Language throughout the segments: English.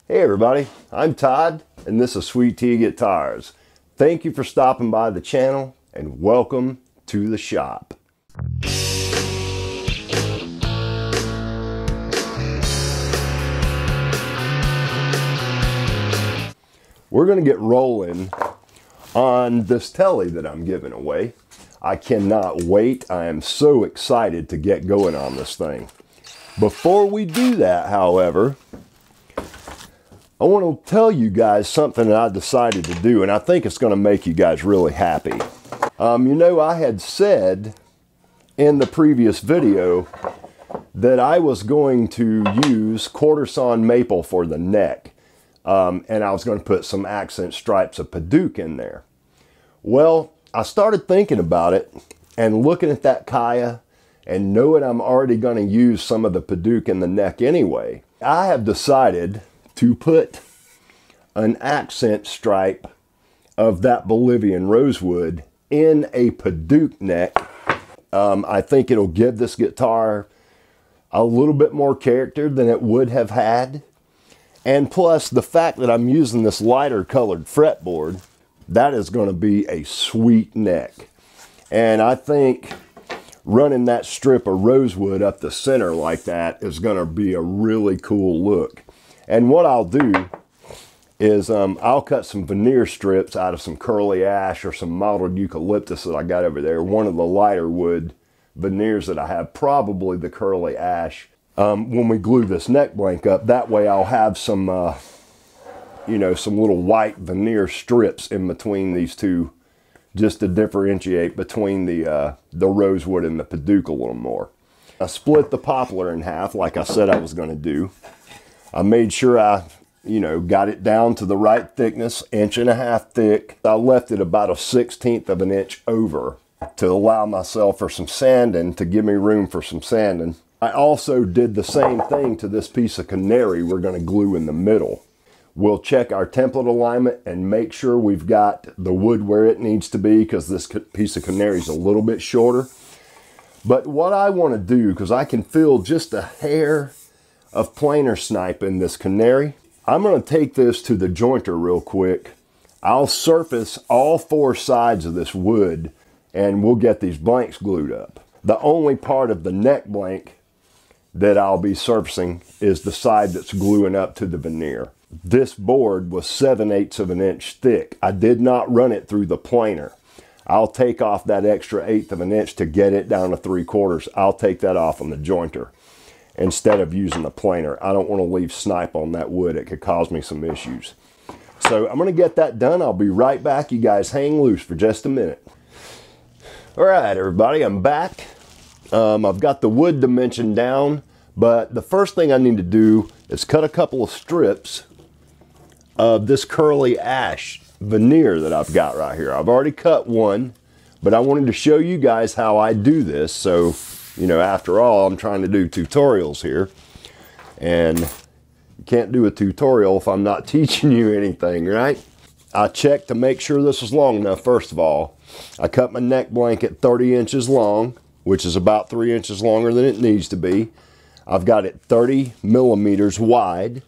Hey everybody, I'm Todd and this is Sweet Tea Guitars. Thank you for stopping by the channel and welcome to the shop. We're going to get rolling on this Tele that I'm giving away. I cannot wait. I am so excited to get going on this thing. Before we do that, however, I want to tell you guys something that I decided to do, and I think it's going to make you guys really happy. You know, I had said in the previous video that I was going to use quarter sawn maple for the neck, and I was going to put some accent stripes of Padauk in there. Well, I started thinking about it and looking at that Kaya and knowing I'm already going to use some of the Padauk in the neck anyway. I have decided to put an accent stripe of that Bolivian rosewood in a Padauk neck. I think it'll give this guitar a little bit more character than it would have had. And plus the fact that I'm using this lighter colored fretboard, that is going to be a sweet neck. And I think running that strip of rosewood up the center like that is going to be a really cool look. And what I'll do is I'll cut some veneer strips out of some curly ash or some mottled eucalyptus that I got over there. One of the lighter wood veneers that I have, probably the curly ash, when we glue this neck blank up. That way I'll have some, you know, some little white veneer strips in between these two, just to differentiate between the rosewood and the Padauk a little more. I split the poplar in half like I said I was going to do. I made sure I, you know, got it down to the right thickness, 1.5 inches thick. I left it about 1/16 of an inch over to allow myself for some sanding, to give me room for some sanding. I also did the same thing to this piece of canary we're going to glue in the middle. We'll check our template alignment and make sure we've got the wood where it needs to be, because this piece of canary is a little bit shorter. But what I want to do, because I can feel just a hair of planer snipe in this canary, I'm going to take this to the jointer real quick. I'll surface all 4 sides of this wood and we'll get these blanks glued up. The only part of the neck blank that I'll be surfacing is the side that's gluing up to the veneer. This board was 7/8 of an inch thick. I did not run it through the planer. I'll take off that extra 1/8 of an inch to get it down to 3/4. I'll take that off on the jointer instead of using the planer. I don't want to leave snipe on that wood. It could cause me some issues. So I'm going to get that done. I'll be right back. You guys hang loose for just a minute. All right, everybody, I'm back. I've got the wood dimension down, but the first thing I need to do is cut a couple of strips of this curly ash veneer that I've got right here. I've already cut one, but I wanted to show you guys how I do this. So, you know, after all, I'm trying to do tutorials here, and you can't do a tutorial if I'm not teaching you anything, right? I checked to make sure this was long enough. First of all, I cut my neck blank at 30 inches long, which is about 3 inches longer than it needs to be. I've got it 30 millimeters wide.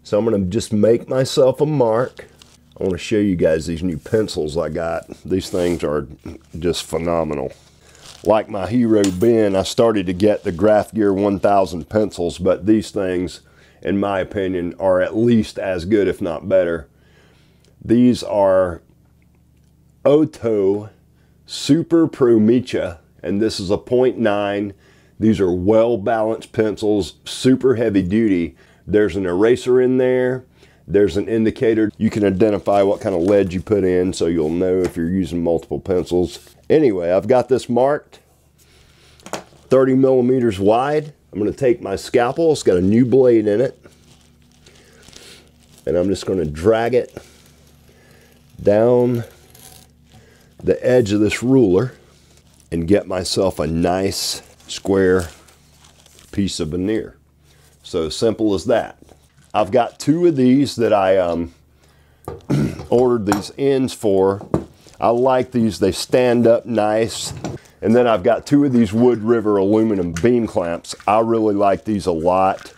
So I'm going to just make myself a mark. I want to show you guys these new pencils I got. These things are just phenomenal. Like my Hero bin, I started to get the Graph Gear 1000 pencils, but these things, in my opinion, are at least as good, if not better. These are Otto Super Pro Micha, and this is a 0.9. These are well-balanced pencils, super heavy duty. There's an eraser in there. There's an indicator. You can identify what kind of lead you put in, so you'll know if you're using multiple pencils. Anyway, I've got this marked 30 millimeters wide. I'm going to take my scalpel. It's got a new blade in it. And I'm just going to drag it down the edge of this ruler and get myself a nice square piece of veneer. So simple as that. I've got 2 of these that I ordered these ends for. I like these. They stand up nice. And then I've got 2 of these Wood River aluminum beam clamps. I really like these a lot.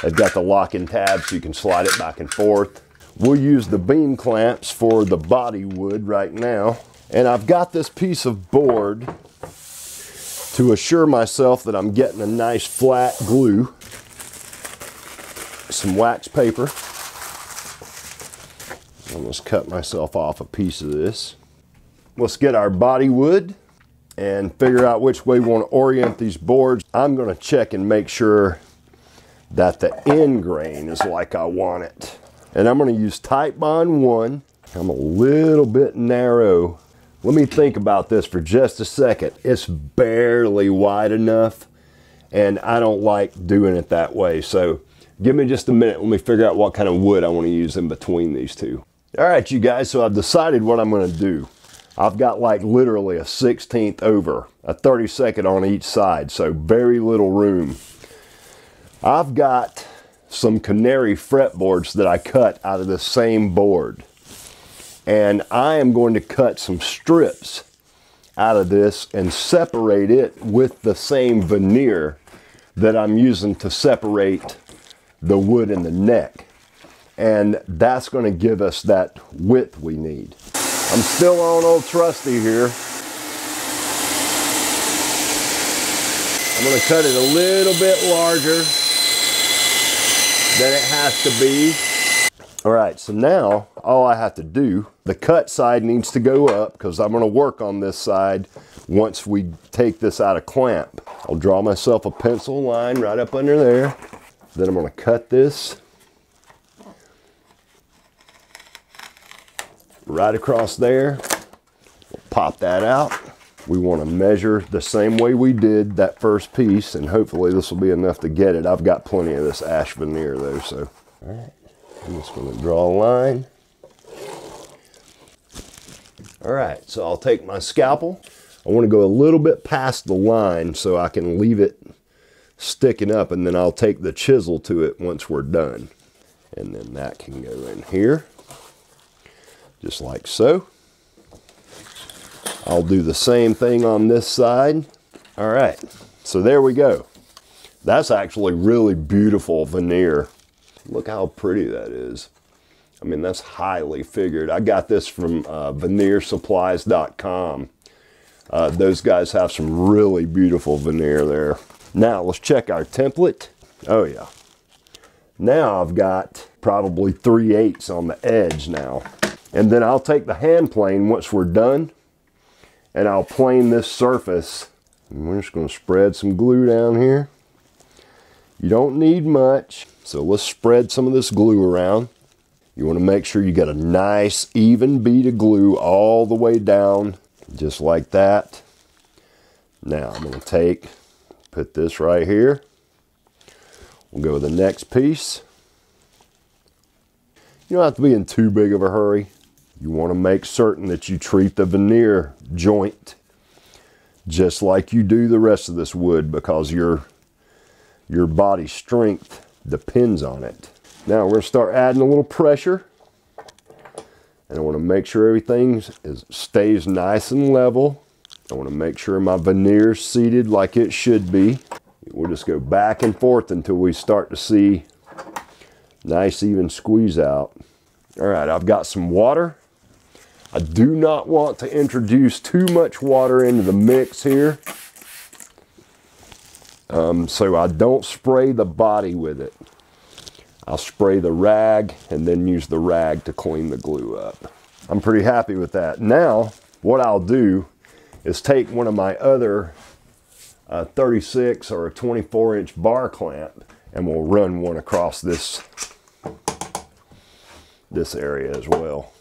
They've got the locking tab so you can slide it back and forth. We'll use the beam clamps for the body wood right now. And I've got this piece of board to assure myself that I'm getting a nice flat glue. Some wax paper. Almost cut myself off a piece of this. Let's get our body wood and figure out which way we want to orient these boards. I'm going to check and make sure that the end grain is like I want it. And I'm going to use Type Bond 1. I'm a little bit narrow. Let me think about this for just a second. It's barely wide enough, and I don't like doing it that way. So give me just a minute. Let me figure out what kind of wood I want to use in between these two. All right, you guys, so I've decided what I'm going to do. I've got like literally a 1/16 over, a 32nd on each side, so very little room. I've got some canary fretboards that I cut out of the same board. And I am going to cut some strips out of this and separate it with the same veneer that I'm using to separate the wood in the neck. And that's going to give us that width we need. I'm still on old Trusty here. I'm going to cut it a little bit larger than it has to be. All right, so now all I have to do, the cut side needs to go up because I'm going to work on this side once we take this out of clamp. I'll draw myself a pencil line right up under there. Then I'm going to cut this right across there. We'll pop that out. We want to measure the same way we did that first piece, and hopefully this will be enough to get it. I've got plenty of this ash veneer though, so. All right, I'm just going to draw a line. All right, so I'll take my scalpel. I want to go a little bit past the line so I can leave it sticking up, and then I'll take the chisel to it once we're done. And then that can go in here, just like so. I'll do the same thing on this side. All right, so there we go. That's actually really beautiful veneer. Look how pretty that is. I mean, that's highly figured. I got this from veneersupplies.com. Those guys have some really beautiful veneer there. Now let's check our template. Oh yeah. Now I've got probably 3/8 on the edge now. And then I'll take the hand plane once we're done, and I'll plane this surface. And we're just going to spread some glue down here. You don't need much, so let's spread some of this glue around. You want to make sure you get a nice even bead of glue all the way down, just like that. Now I'm going to put this right here. We'll go with the next piece. You don't have to be in too big of a hurry. You want to make certain that you treat the veneer joint just like you do the rest of this wood, because your body strength depends on it. Now we're going to start adding a little pressure, and I want to make sure everything stays nice and level. I want to make sure my veneer's seated like it should be. We'll just go back and forth until we start to see nice even squeeze out. All right, I've got some water. I do not want to introduce too much water into the mix here, so I don't spray the body with it. I'll spray the rag and then use the rag to clean the glue up. I'm pretty happy with that. Now, what I'll do is take one of my other 36 or a 24-inch bar clamp, and we'll run one across this area as well.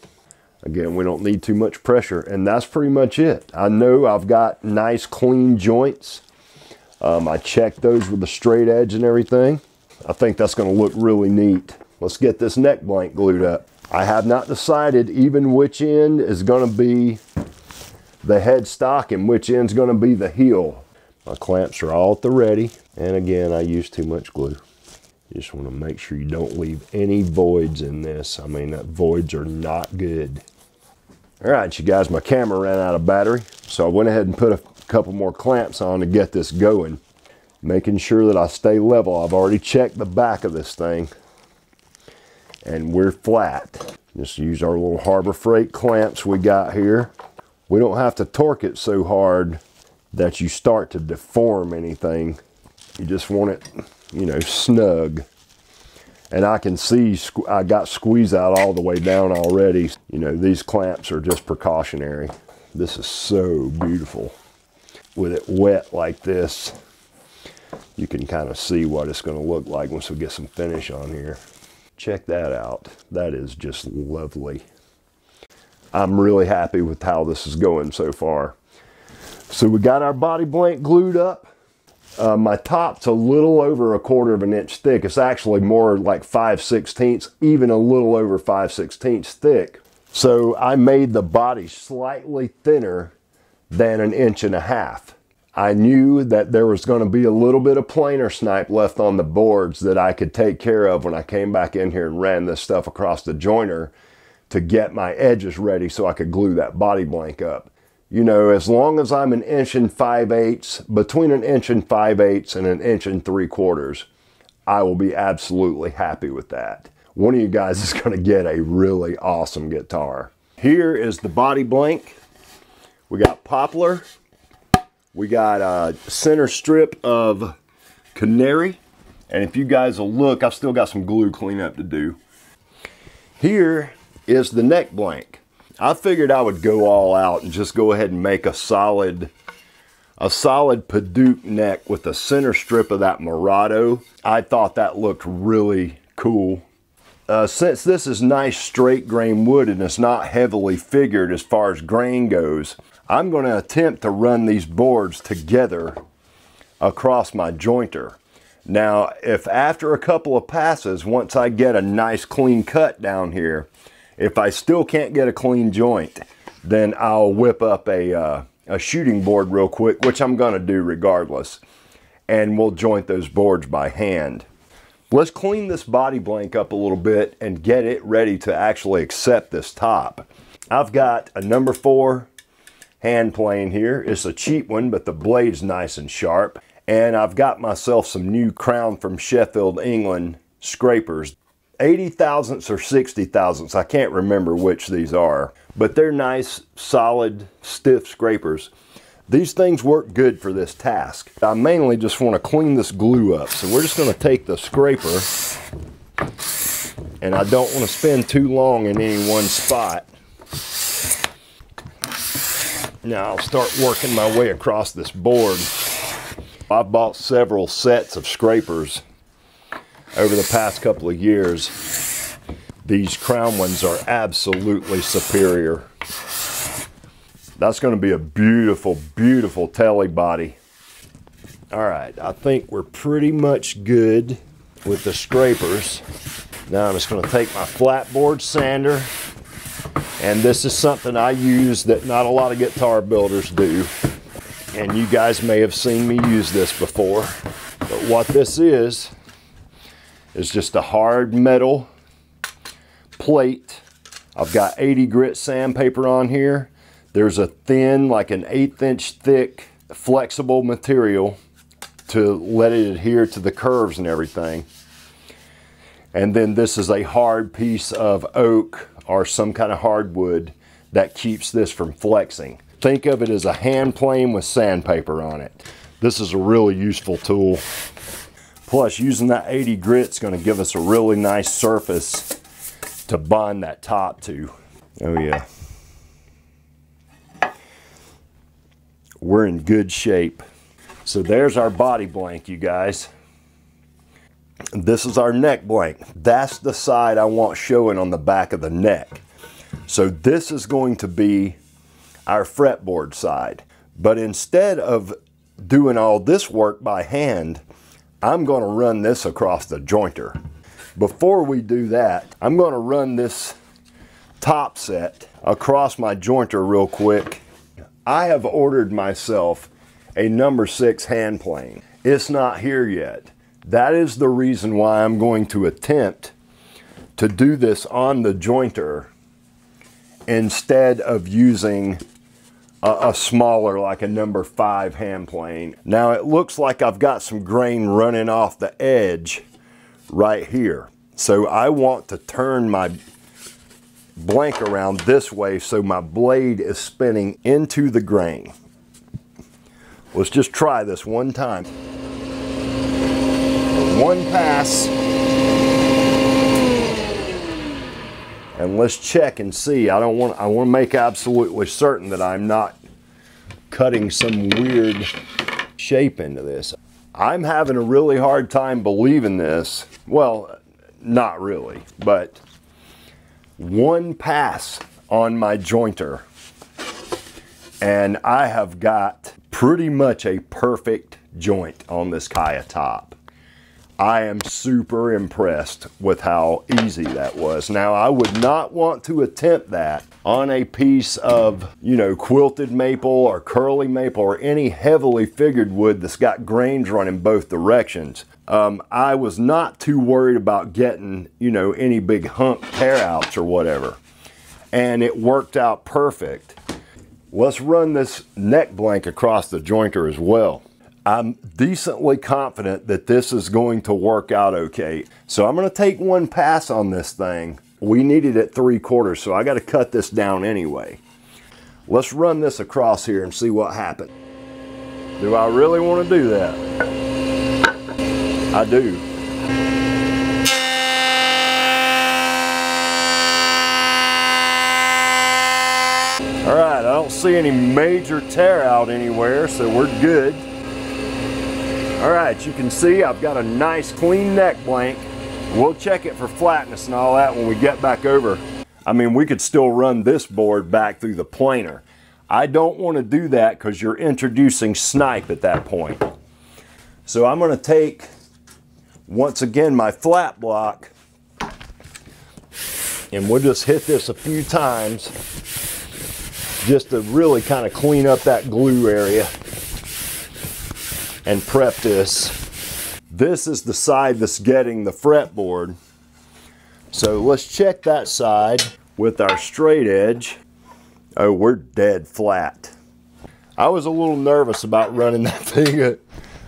Again, we don't need too much pressure, and that's pretty much it. I know I've got nice clean joints. I checked those with the straight edge and everything. I think that's going to look really neat. Let's get this neck blank glued up. I have not decided even which end is going to be the headstock and which end's going to be the heel. My clamps are all at the ready, and again, I use too much glue. You just want to make sure you don't leave any voids in this. I mean, voids are not good. All right, you guys, my camera ran out of battery, so I went ahead and put a couple more clamps on to get this going. making sure that I stay level. I've already checked the back of this thing and we're flat. Just use our little Harbor Freight clamps we got here. We don't have to torque it so hard that you start to deform anything. You just want it, you know, snug. And I can see I got squeeze out all the way down already. You know, these clamps are just precautionary. This is so beautiful. With it wet like this, you can kind of see what it's going to look like once we get some finish on here. Check that out. That is just lovely. I'm really happy with how this is going so far. So we got our body blank glued up. My top's a little over 1/4 of an inch thick. It's actually more like 5/16, even a little over 5/16 thick. So I made the body slightly thinner than 1.5 inches. I knew that there was going to be a little bit of planer snipe left on the boards that I could take care of when I came back in here and ran this stuff across the jointer to get my edges ready so I could glue that body blank up. You know, as long as I'm 1 5/8 inches, between 1 5/8 inches and 1 3/4 inches, I will be absolutely happy with that. One of you guys is going to get a really awesome guitar. Here is the body blank. We got poplar. We got a center strip of canary. And if you guys will look, I've still got some glue cleanup to do. Here is the neck blank. I figured I would go all out and just go ahead and make a solid Paduke neck with the center strip of that Murado. I thought that looked really cool. Since this is nice straight grain wood and it's not heavily figured as far as grain goes, I'm going to attempt to run these boards together across my jointer. Now, if after a couple of passes, once I get a nice clean cut down here, if I still can't get a clean joint, then I'll whip up a shooting board real quick, which I'm going to do regardless, and we'll joint those boards by hand. Let's clean this body blank up a little bit and get it ready to actually accept this top. I've got a number 4 hand plane here. It's a cheap one, but the blade's nice and sharp. And I've got myself some new Crown from Sheffield, England scrapers. 80 thousandths or 60 thousandths, I can't remember which these are, but they're nice, solid, stiff scrapers. These things work good for this task. I mainly just want to clean this glue up. So we're just going to take the scraper, and I don't want to spend too long in any one spot. Now I'll start working my way across this board. I've bought several sets of scrapers over the past couple of years. These Crown ones are absolutely superior. That's going to be a beautiful, beautiful telly body. All right, I think we're pretty much good with the scrapers. Now I'm just going to take my flatboard sander, and this is something I use that not a lot of guitar builders do. And you guys may have seen me use this before. But what this is just a hard metal plate. I've got 80 grit sandpaper on here. There's a thin, like an 1/8 inch thick, flexible material to let it adhere to the curves and everything. And then this is a hard piece of oak or some kind of hardwood that keeps this from flexing. Think of it as a hand plane with sandpaper on it. This is a really useful tool. Plus, using that 80 grit is going to give us a really nice surface to bond that top to. Oh yeah. We're in good shape. So there's our body blank, you guys. This is our neck blank. That's the side I want showing on the back of the neck. So this is going to be our fretboard side. But instead of doing all this work by hand, I'm going to run this across the jointer. Before we do that, I'm going to run this top set across my jointer real quick. I have ordered myself a number 6 hand plane. It's not here yet. That is the reason why I'm going to attempt to do this on the jointer instead of using a smaller, like a number 5 hand plane. Now it looks like I've got some grain running off the edge right here. So I want to turn my blank around this way so my blade is spinning into the grain. Let's just try this one time. One pass. And let's check and see. I want to make absolutely certain that I'm not cutting some weird shape into this. I'm having a really hard time believing this. Well, not really, but one pass on my jointer and I have got pretty much a perfect joint on this Kaya top. I am super impressed with how easy that was. Now, I would not want to attempt that on a piece of, you know, quilted maple or curly maple or any heavily figured wood that's got grains running both directions. I was not too worried about getting, you know, any big hump tear outs or whatever. And it worked out perfect. Let's run this neck blank across the jointer as well. I'm decently confident that this is going to work out okay. So I'm going to take one pass on this thing. We need it at 3/4, so I got to cut this down anyway. Let's run this across here and see what happens. Do I really want to do that? I do. All right, I don't see any major tear out anywhere, so we're good. All right, you can see I've got a nice clean neck blank. We'll check it for flatness and all that when we get back over. I mean, we could still run this board back through the planer. I don't want to do that because you're introducing snipe at that point. So I'm going to take, once again, my flat block, and we'll just hit this a few times just to really kind of clean up that glue area and prep this. This is the side that's getting the fretboard. So let's check that side with our straight edge. Oh, we're dead flat. I was a little nervous about running that thing,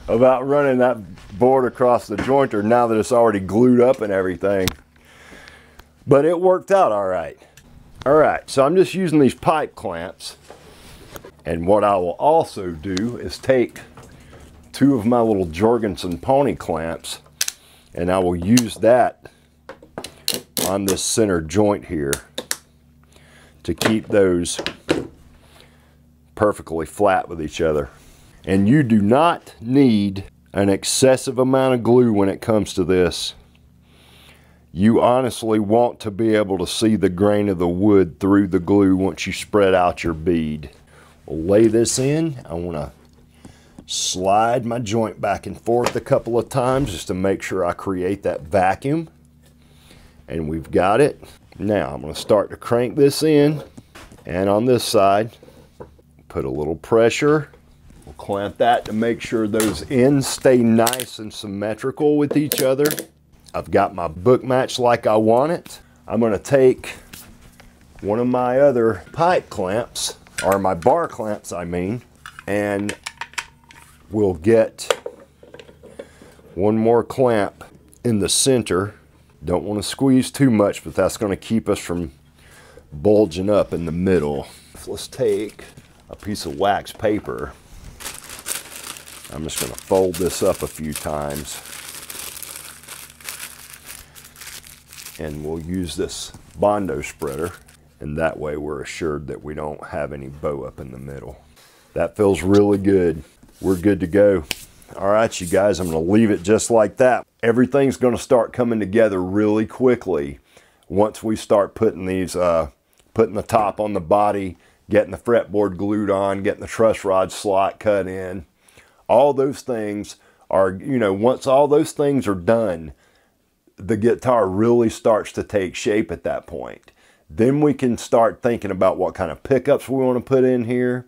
about running that board across the jointer now that it's already glued up and everything. But it worked out all right. All right, so I'm just using these pipe clamps. And what I will also do is take 2 of my little Jorgensen pony clamps, and I will use that on this center joint here to keep those perfectly flat with each other. And you do not need an excessive amount of glue when it comes to this. You honestly want to be able to see the grain of the wood through the glue once you spread out your bead. We'll lay this in. I want to slide my joint back and forth a couple of times just to make sure I create that vacuum. And we've got it. Now I'm going to start to crank this in, and on this side put a little pressure. We'll clamp that to make sure those ends stay nice and symmetrical with each other. I've got my book match like I want it. I'm going to take one of my other pipe clamps, or my bar clamps I mean, and we'll get one more clamp in the center. Don't want to squeeze too much, but that's going to keep us from bulging up in the middle. Let's take a piece of wax paper. I'm just going to fold this up a few times. And we'll use this Bondo spreader, and that way we're assured that we don't have any bow up in the middle. That feels really good. We're good to go. All right, you guys, I'm going to leave it just like that. Everything's going to start coming together really quickly once we start putting these, putting the top on the body, getting the fretboard glued on, getting the truss rod slot cut in. All those things are, you know, once all those things are done, the guitar really starts to take shape at that point. Then we can start thinking about what kind of pickups we want to put in here.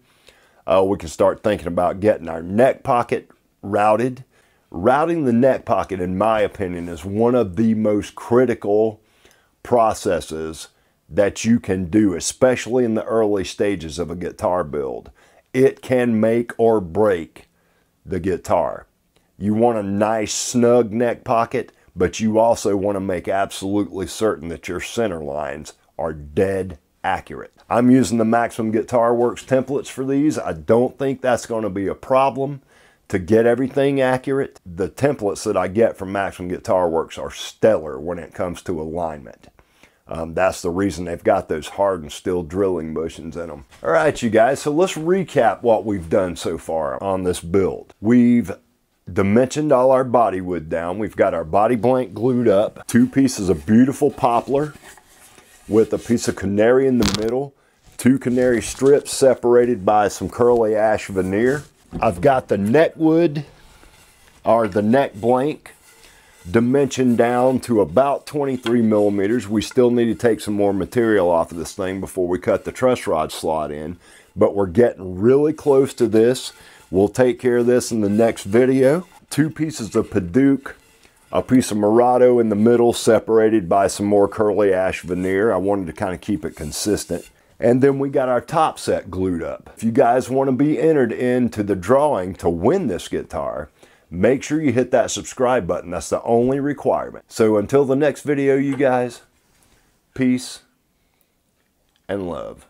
We can start thinking about getting our neck pocket routed. Routing the neck pocket, in my opinion, is one of the most critical processes that you can do, especially in the early stages of a guitar build. It can make or break the guitar. You want a nice snug neck pocket, but you also want to make absolutely certain that your center lines are dead accurate. I'm using the Maximum Guitar Works templates for these. I don't think that's going to be a problem to get everything accurate. The templates that I get from Maximum Guitar Works are stellar when it comes to alignment. That's the reason they've got those hardened steel drilling bushings in them. All right, you guys, so let's recap what we've done so far on this build. We've dimensioned all our body wood down. We've got our body blank glued up, 2 pieces of beautiful poplar with a piece of canary in the middle, 2 canary strips separated by some curly ash veneer. I've got the neck wood, or the neck blank, dimension down to about 23 millimeters. We still need to take some more material off of this thing before we cut the truss rod slot in, but we're getting really close to this. We'll take care of this in the next video. 2 pieces of Paduke, a piece of Murado in the middle separated by some more curly ash veneer. I wanted to kind of keep it consistent. And then we got our top set glued up. If you guys want to be entered into the drawing to win this guitar, make sure you hit that subscribe button. That's the only requirement. So until the next video, you guys, peace and love.